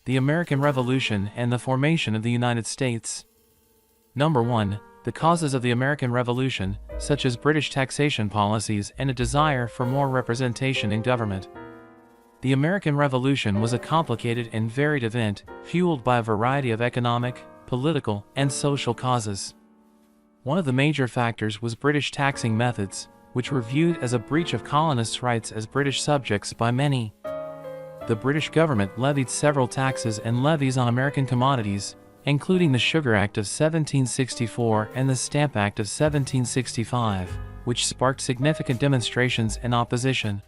The American Revolution and the formation of the United States. Number 1. The causes of the American Revolution, such as British taxation policies and a desire for more representation in government. The American Revolution was a complicated and varied event, fueled by a variety of economic, political, and social causes. One of the major factors was British taxing methods, which were viewed as a breach of colonists' rights as British subjects by many. The British government levied several taxes and levies on American commodities, including the Sugar Act of 1764 and the Stamp Act of 1765, which sparked significant demonstrations and opposition.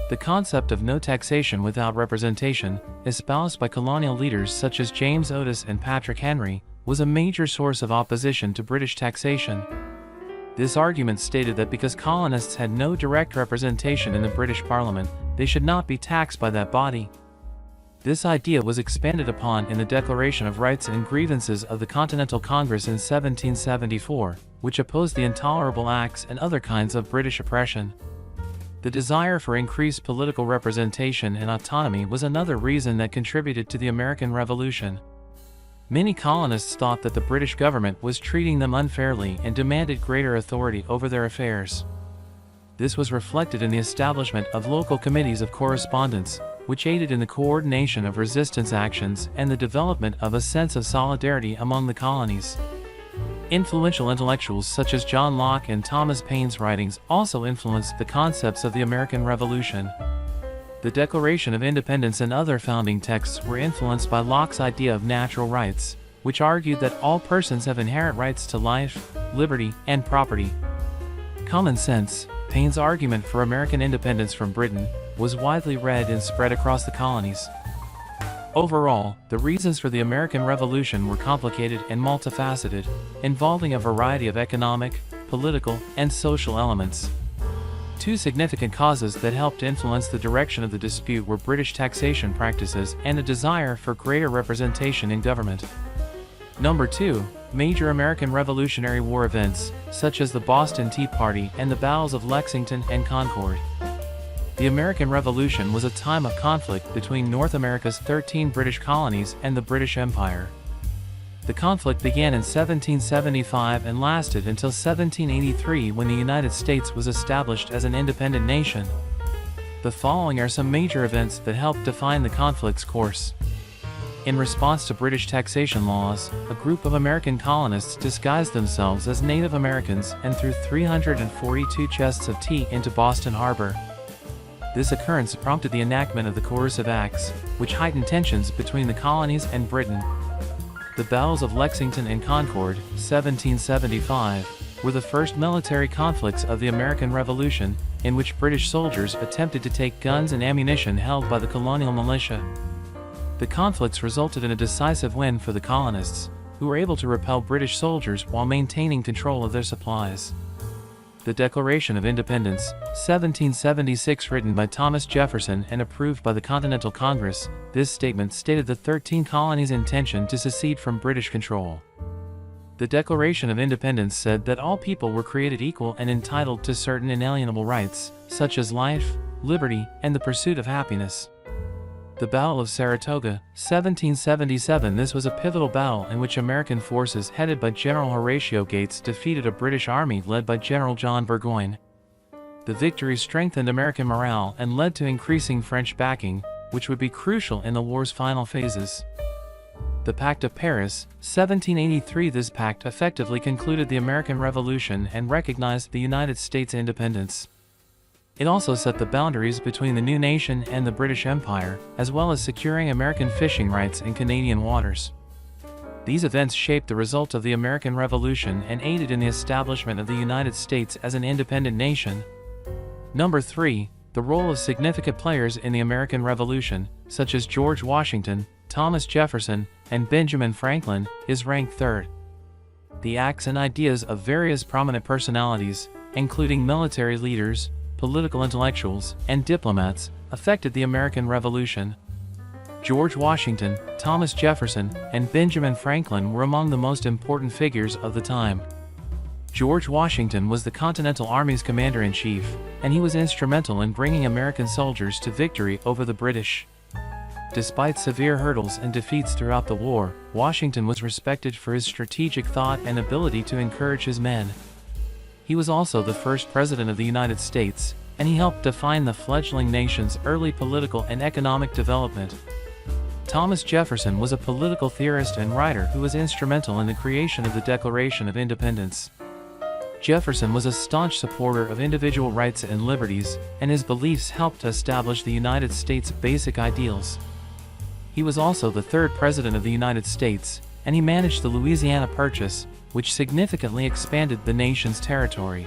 The concept of no taxation without representation, espoused by colonial leaders such as James Otis and Patrick Henry, was a major source of opposition to British taxation. This argument stated that because colonists had no direct representation in the British Parliament, they should not be taxed by that body. This idea was expanded upon in the Declaration of Rights and Grievances of the Continental Congress in 1774, which opposed the intolerable acts and other kinds of British oppression. The desire for increased political representation and autonomy was another reason that contributed to the American Revolution. Many colonists thought that the British government was treating them unfairly and demanded greater authority over their affairs. This was reflected in the establishment of local committees of correspondence, which aided in the coordination of resistance actions and the development of a sense of solidarity among the colonies. Influential intellectuals such as John Locke and Thomas Paine's writings also influenced the concepts of the American Revolution. The Declaration of Independence and other founding texts were influenced by Locke's idea of natural rights, which argued that all persons have inherent rights to life, liberty, and property. Common sense, Paine's argument for American independence from Britain, was widely read and spread across the colonies. Overall, the reasons for the American Revolution were complicated and multifaceted, involving a variety of economic, political, and social elements. Two significant causes that helped influence the direction of the dispute were British taxation practices and a desire for greater representation in government. Number 2. Major American Revolutionary War events, such as the Boston Tea Party and the battles of Lexington and Concord. The American Revolution was a time of conflict between North America's 13 British colonies and the British Empire. The conflict began in 1775 and lasted until 1783, when the United States was established as an independent nation. The following are some major events that helped define the conflict's course. In response to British taxation laws, a group of American colonists disguised themselves as Native Americans and threw 342 chests of tea into Boston Harbor. This occurrence prompted the enactment of the Coercive Acts, which heightened tensions between the colonies and Britain. The battles of Lexington and Concord, 1775, were the first military conflicts of the American Revolution, in which British soldiers attempted to take guns and ammunition held by the colonial militia. The conflicts resulted in a decisive win for the colonists, who were able to repel British soldiers while maintaining control of their supplies. The Declaration of Independence, 1776, written by Thomas Jefferson and approved by the Continental Congress, this statement stated the 13 colonies' intention to secede from British control. The Declaration of Independence said that all people were created equal and entitled to certain inalienable rights, such as life, liberty, and the pursuit of happiness. The Battle of Saratoga, 1777. This was a pivotal battle in which American forces headed by General Horatio Gates defeated a British army led by General John Burgoyne. The victory strengthened American morale and led to increasing French backing, which would be crucial in the war's final phases. The Pact of Paris, 1783. This pact effectively concluded the American Revolution and recognized the United States' independence. It also set the boundaries between the new nation and the British Empire, as well as securing American fishing rights in Canadian waters. These events shaped the result of the American Revolution and aided in the establishment of the United States as an independent nation. Number 3. The role of significant players in the American Revolution, such as George Washington, Thomas Jefferson, and Benjamin Franklin, is ranked third. The acts and ideas of various prominent personalities, including military leaders, political intellectuals, and diplomats, affected the American Revolution. George Washington, Thomas Jefferson, and Benjamin Franklin were among the most important figures of the time. George Washington was the Continental Army's commander-in-chief, and he was instrumental in bringing American soldiers to victory over the British. Despite severe hurdles and defeats throughout the war, Washington was respected for his strategic thought and ability to encourage his men. He was also the first president of the United States, and he helped define the fledgling nation's early political and economic development. Thomas Jefferson was a political theorist and writer who was instrumental in the creation of the Declaration of Independence. Jefferson was a staunch supporter of individual rights and liberties, and his beliefs helped establish the United States' basic ideals. He was also the third president of the United States, and he managed the Louisiana Purchase, which significantly expanded the nation's territory.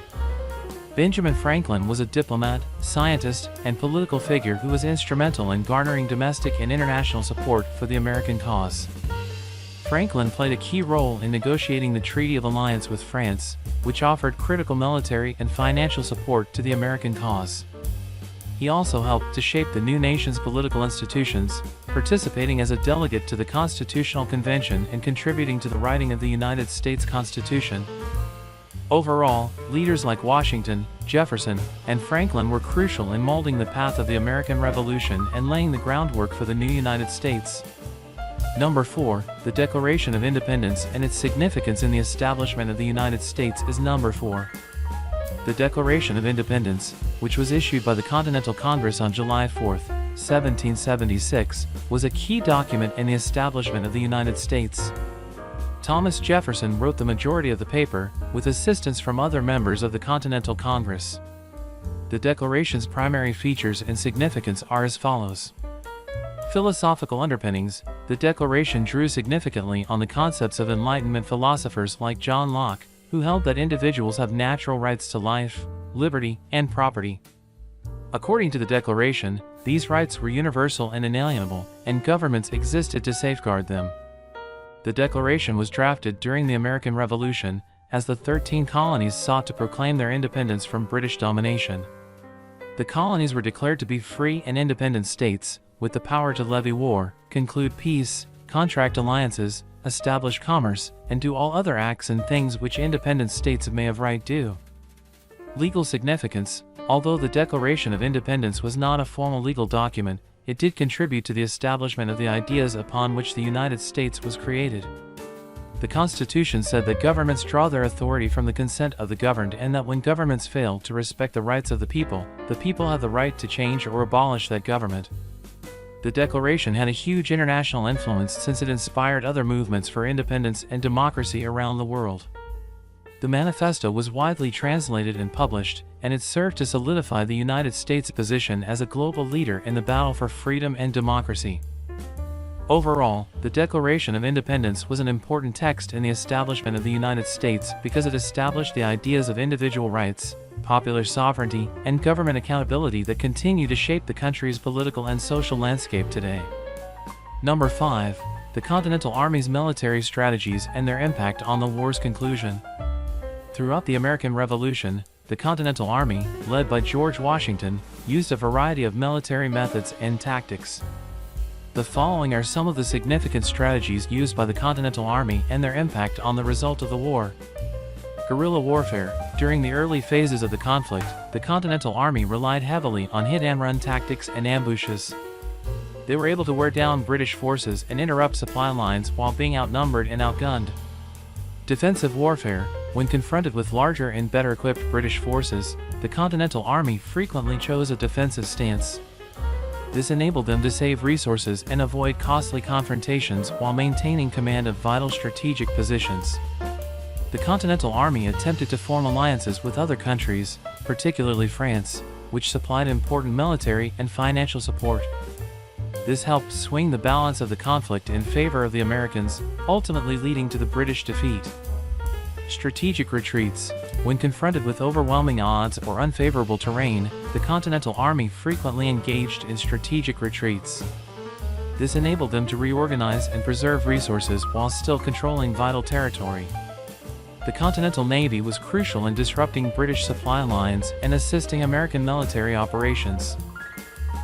Benjamin Franklin was a diplomat, scientist, and political figure who was instrumental in garnering domestic and international support for the American cause. Franklin played a key role in negotiating the Treaty of Alliance with France, which offered critical military and financial support to the American cause. He also helped to shape the new nation's political institutions, participating as a delegate to the Constitutional Convention and contributing to the writing of the United States Constitution. Overall, leaders like Washington, Jefferson, and Franklin were crucial in molding the path of the American Revolution and laying the groundwork for the new United States. Number 4, the Declaration of Independence and its significance in the establishment of the United States is number 4. The Declaration of Independence, which was issued by the Continental Congress on July 4, 1776, was a key document in the establishment of the United States. Thomas Jefferson wrote the majority of the paper, with assistance from other members of the Continental Congress. The Declaration's primary features and significance are as follows. Philosophical underpinnings. The Declaration drew significantly on the concepts of Enlightenment philosophers like John Locke, who held that individuals have natural rights to life, liberty, and property. According to the Declaration, these rights were universal and inalienable, and governments existed to safeguard them. The Declaration was drafted during the American Revolution, as the 13 colonies sought to proclaim their independence from British domination. The colonies were declared to be free and independent states, with the power to levy war, conclude peace, contract alliances, establish commerce, and do all other acts and things which independent states may of right do. Legal significance. Although the Declaration of Independence was not a formal legal document, it did contribute to the establishment of the ideas upon which the United States was created. The Constitution said that governments draw their authority from the consent of the governed, and that when governments fail to respect the rights of the people have the right to change or abolish that government. The Declaration had a huge international influence since it inspired other movements for independence and democracy around the world. The manifesto was widely translated and published, and it served to solidify the United States' position as a global leader in the battle for freedom and democracy. Overall, the Declaration of Independence was an important text in the establishment of the United States because it established the ideas of individual rights, popular sovereignty, and government accountability that continue to shape the country's political and social landscape today. Number 5. The Continental Army's military strategies and their impact on the war's conclusion. Throughout the American Revolution, the Continental Army, led by George Washington, used a variety of military methods and tactics. The following are some of the significant strategies used by the Continental Army and their impact on the result of the war. Guerrilla warfare. During the early phases of the conflict, the Continental Army relied heavily on hit-and-run tactics and ambushes. They were able to wear down British forces and interrupt supply lines while being outnumbered and outgunned. Defensive warfare. When confronted with larger and better-equipped British forces, the Continental Army frequently chose a defensive stance. This enabled them to save resources and avoid costly confrontations while maintaining command of vital strategic positions. The Continental Army attempted to form alliances with other countries, particularly France, which supplied important military and financial support. This helped swing the balance of the conflict in favor of the Americans, ultimately leading to the British defeat. Strategic retreats. When confronted with overwhelming odds or unfavorable terrain, the Continental Army frequently engaged in strategic retreats. This enabled them to reorganize and preserve resources while still controlling vital territory. The Continental Navy was crucial in disrupting British supply lines and assisting American military operations.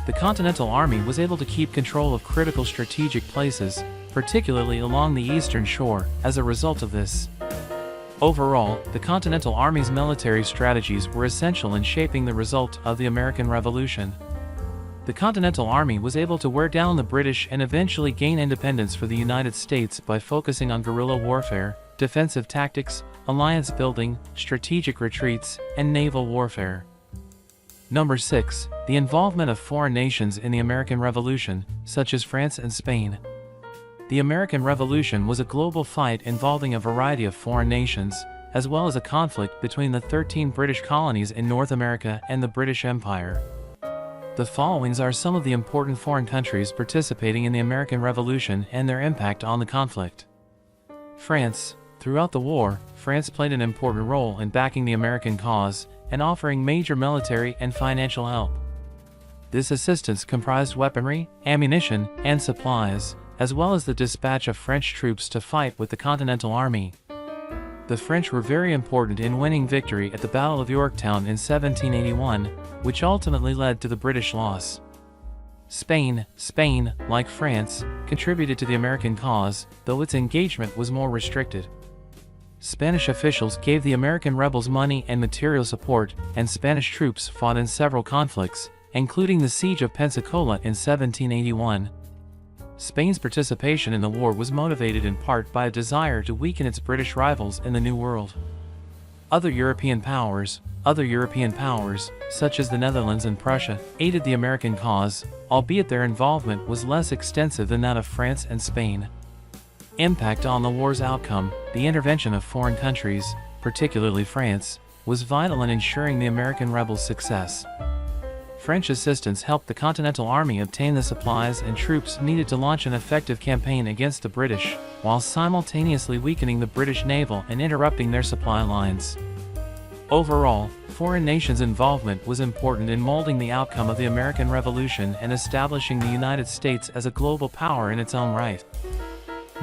The Continental Army was able to keep control of critical strategic places, particularly along the eastern shore, as a result of this. Overall, the Continental Army's military strategies were essential in shaping the result of the American Revolution. The Continental Army was able to wear down the British and eventually gain independence for the United States by focusing on guerrilla warfare, defensive tactics, alliance building, strategic retreats, and naval warfare. Number 6. The involvement of foreign nations in the American Revolution, such as France and Spain. The American Revolution was a global fight involving a variety of foreign nations, as well as a conflict between the 13 British colonies in North America and the British Empire. The following are some of the important foreign countries participating in the American Revolution and their impact on the conflict. France. Throughout the war, France played an important role in backing the American cause and offering major military and financial help. This assistance comprised weaponry, ammunition, and supplies, as well as the dispatch of French troops to fight with the Continental Army. The French were very important in winning victory at the Battle of Yorktown in 1781, which ultimately led to the British loss. Spain, like France, contributed to the American cause, though its engagement was more restricted. Spanish officials gave the American rebels money and material support, and Spanish troops fought in several conflicts, including the Siege of Pensacola in 1781. Spain's participation in the war was motivated in part by a desire to weaken its British rivals in the New World. Other European powers, such as the Netherlands and Prussia, aided the American cause, albeit their involvement was less extensive than that of France and Spain. Impact on the war's outcome. The intervention of foreign countries, particularly France, was vital in ensuring the American rebels' success. French assistance helped the Continental Army obtain the supplies and troops needed to launch an effective campaign against the British, while simultaneously weakening the British naval and interrupting their supply lines. Overall, foreign nations' involvement was important in molding the outcome of the American Revolution and establishing the United States as a global power in its own right.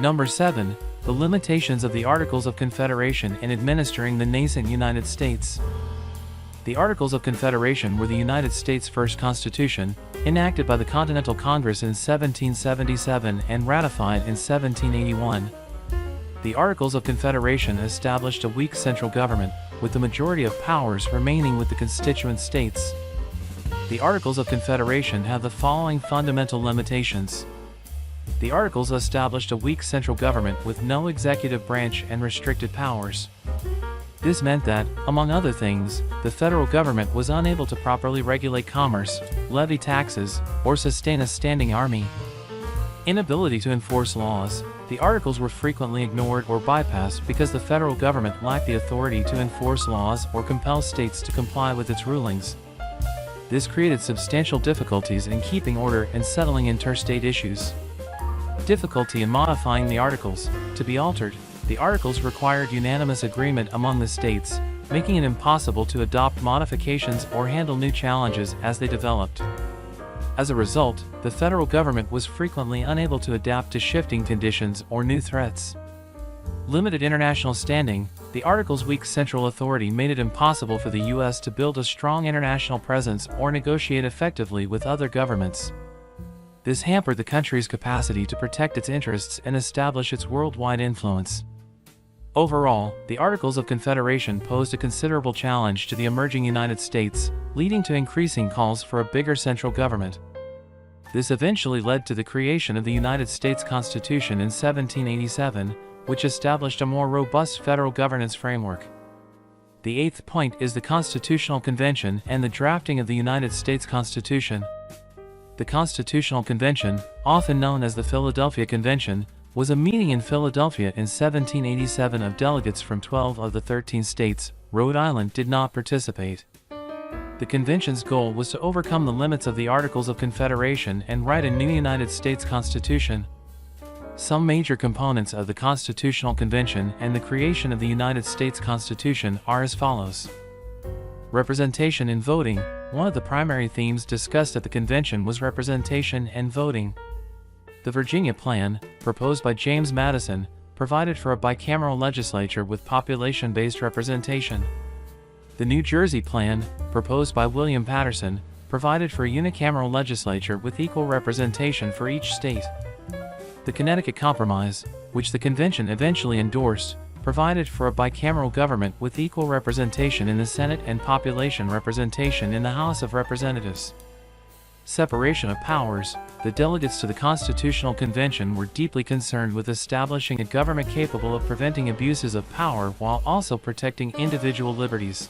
Number 7. The limitations of the Articles of Confederation in administering the nascent United States. The Articles of Confederation were the United States' first constitution, enacted by the Continental Congress in 1777 and ratified in 1781. The Articles of Confederation established a weak central government, with the majority of powers remaining with the constituent states. The Articles of Confederation have the following fundamental limitations. The Articles established a weak central government with no executive branch and restricted powers. This meant that, among other things, the federal government was unable to properly regulate commerce, levy taxes, or sustain a standing army. Inability to enforce laws. The Articles were frequently ignored or bypassed because the federal government lacked the authority to enforce laws or compel states to comply with its rulings. This created substantial difficulties in keeping order and settling interstate issues. Difficulty in modifying the Articles. To be altered, the Articles required unanimous agreement among the states, making it impossible to adopt modifications or handle new challenges as they developed. As a result, the federal government was frequently unable to adapt to shifting conditions or new threats. Limited international standing. The Articles' weak central authority made it impossible for the U.S. to build a strong international presence or negotiate effectively with other governments. This hampered the country's capacity to protect its interests and establish its worldwide influence. Overall, the Articles of Confederation posed a considerable challenge to the emerging United States, leading to increasing calls for a bigger central government. This eventually led to the creation of the United States Constitution in 1787, which established a more robust federal governance framework. The 8th point is the Constitutional Convention and the drafting of the United States Constitution. The Constitutional Convention, often known as the Philadelphia Convention, was a meeting in Philadelphia in 1787 of delegates from 12 of the 13 states. Rhode Island did not participate. The convention's goal was to overcome the limits of the Articles of Confederation and write a new United States Constitution. Some major components of the Constitutional Convention and the creation of the United States Constitution are as follows. Representation in voting. One of the primary themes discussed at the convention was representation and voting. The Virginia Plan, proposed by James Madison, provided for a bicameral legislature with population-based representation. The New Jersey Plan, proposed by William Patterson, provided for a unicameral legislature with equal representation for each state. The Connecticut Compromise, which the convention eventually endorsed, provided for a bicameral government with equal representation in the Senate and population representation in the House of Representatives. Separation of powers. The delegates to the Constitutional Convention were deeply concerned with establishing a government capable of preventing abuses of power while also protecting individual liberties.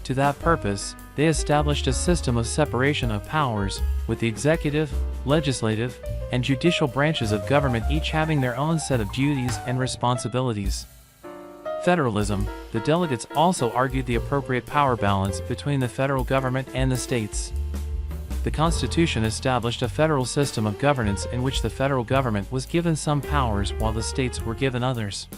To that purpose, they established a system of separation of powers, with the executive, legislative, and judicial branches of government each having their own set of duties and responsibilities. Federalism. The delegates also argued the appropriate power balance between the federal government and the states. The Constitution established a federal system of governance in which the federal government was given some powers while the states were given others.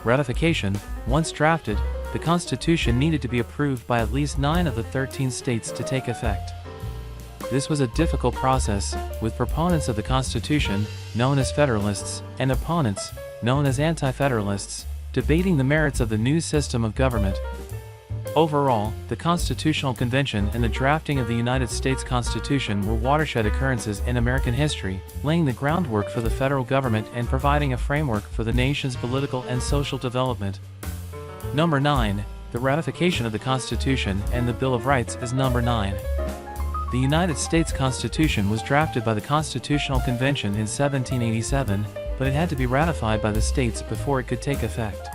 Ratification. Once drafted, the Constitution needed to be approved by at least 9 of the 13 states to take effect. This was a difficult process, with proponents of the Constitution, known as Federalists, and opponents, known as Anti-Federalists, debating the merits of the new system of government. Overall, the Constitutional Convention and the drafting of the United States Constitution were watershed occurrences in American history, laying the groundwork for the federal government and providing a framework for the nation's political and social development. Number 9. The ratification of the Constitution and the Bill of Rights is number 9. The United States Constitution was drafted by the Constitutional Convention in 1787, but it had to be ratified by the states before it could take effect.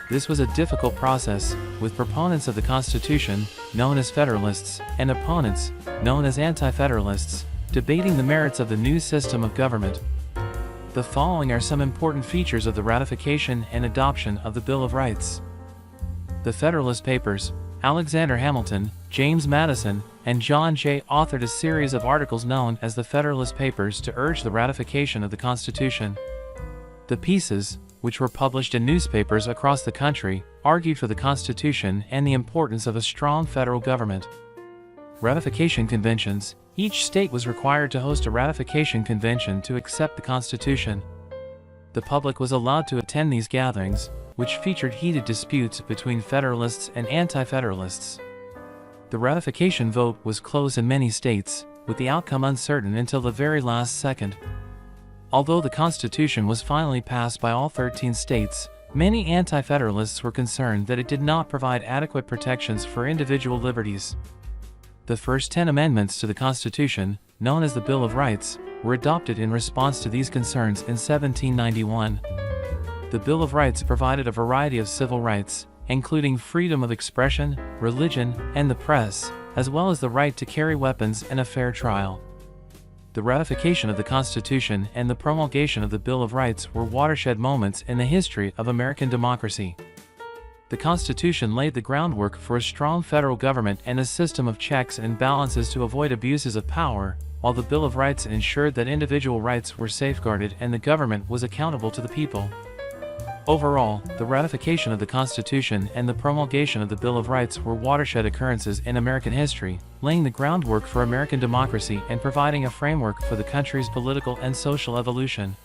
This was a difficult process, with proponents of the Constitution, known as Federalists, and opponents, known as Anti-Federalists, debating the merits of the new system of government. The following are some important features of the ratification and adoption of the Bill of Rights. The Federalist Papers. Alexander Hamilton, James Madison, and John Jay authored a series of articles known as the Federalist Papers to urge the ratification of the Constitution. The pieces, which were published in newspapers across the country, argued for the Constitution and the importance of a strong federal government. Ratification conventions. Each state was required to host a ratification convention to accept the Constitution. The public was allowed to attend these gatherings, which featured heated disputes between Federalists and Anti-Federalists. The ratification vote was close in many states, with the outcome uncertain until the very last second. Although the Constitution was finally passed by all 13 states, many Anti-Federalists were concerned that it did not provide adequate protections for individual liberties. The first 10 amendments to the Constitution, known as the Bill of Rights, were adopted in response to these concerns in 1791. The Bill of Rights provided a variety of civil rights, including freedom of expression, religion, and the press, as well as the right to carry weapons and a fair trial. The ratification of the Constitution and the promulgation of the Bill of Rights were watershed moments in the history of American democracy. The Constitution laid the groundwork for a strong federal government and a system of checks and balances to avoid abuses of power, while the Bill of Rights ensured that individual rights were safeguarded and the government was accountable to the people. Overall, the ratification of the Constitution and the promulgation of the Bill of Rights were watershed occurrences in American history, laying the groundwork for American democracy and providing a framework for the country's political and social evolution.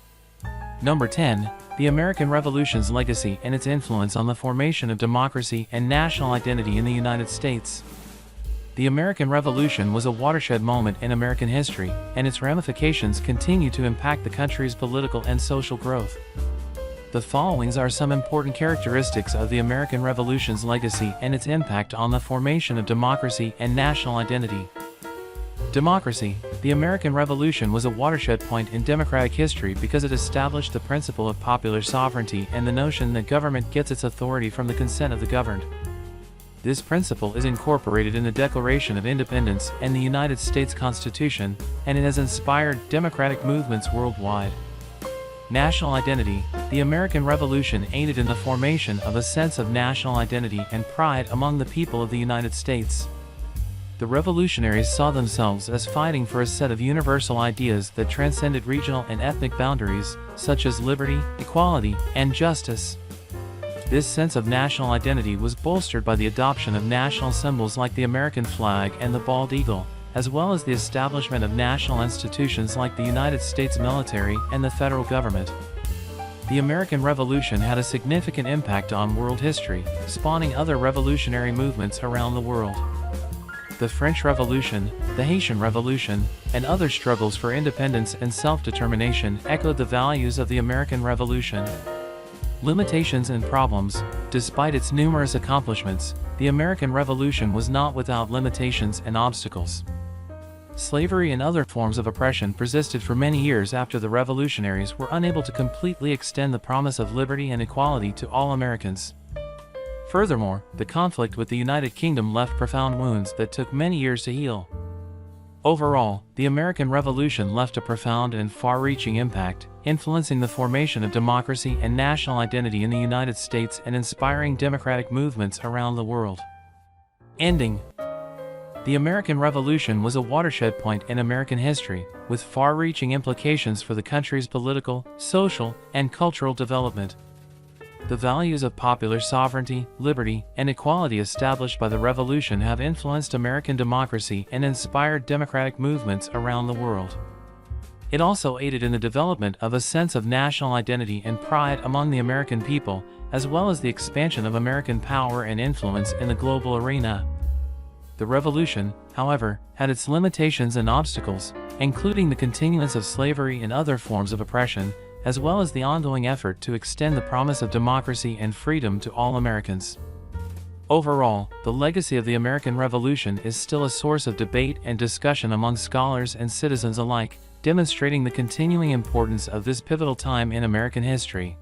Number 10. The American Revolution's legacy and its influence on the formation of democracy and national identity in the United States. The American Revolution was a watershed moment in American history, and its ramifications continue to impact the country's political and social growth. The following are some important characteristics of the American Revolution's legacy and its impact on the formation of democracy and national identity. Democracy. The American Revolution was a watershed point in democratic history because it established the principle of popular sovereignty and the notion that government gets its authority from the consent of the governed. This principle is incorporated in the Declaration of Independence and the United States Constitution, and it has inspired democratic movements worldwide. National identity. The American Revolution aided in the formation of a sense of national identity and pride among the people of the United States. The revolutionaries saw themselves as fighting for a set of universal ideas that transcended regional and ethnic boundaries, such as liberty, equality, and justice. This sense of national identity was bolstered by the adoption of national symbols like the American flag and the bald eagle, as well as the establishment of national institutions like the United States military and the federal government. The American Revolution had a significant impact on world history, spawning other revolutionary movements around the world. The French Revolution, the Haitian Revolution, and other struggles for independence and self-determination echoed the values of the American Revolution. Limitations and problems. Despite its numerous accomplishments, the American Revolution was not without limitations and obstacles. slavery and other forms of oppression persisted for many years after the revolutionaries were unable to completely extend the promise of liberty and equality to all Americans. Furthermore, the conflict with the United Kingdom left profound wounds that took many years to heal. Overall, the American Revolution left a profound and far-reaching impact, influencing the formation of democracy and national identity in the United States and inspiring democratic movements around the world. Ending. The American Revolution was a watershed point in American history, with far-reaching implications for the country's political, social, and cultural development. The values of popular sovereignty, liberty, and equality established by the Revolution have influenced American democracy and inspired democratic movements around the world. It also aided in the development of a sense of national identity and pride among the American people, as well as the expansion of American power and influence in the global arena. The Revolution, however, had its limitations and obstacles, including the continuance of slavery and other forms of oppression, as well as the ongoing effort to extend the promise of democracy and freedom to all Americans. Overall, the legacy of the American Revolution is still a source of debate and discussion among scholars and citizens alike, demonstrating the continuing importance of this pivotal time in American history.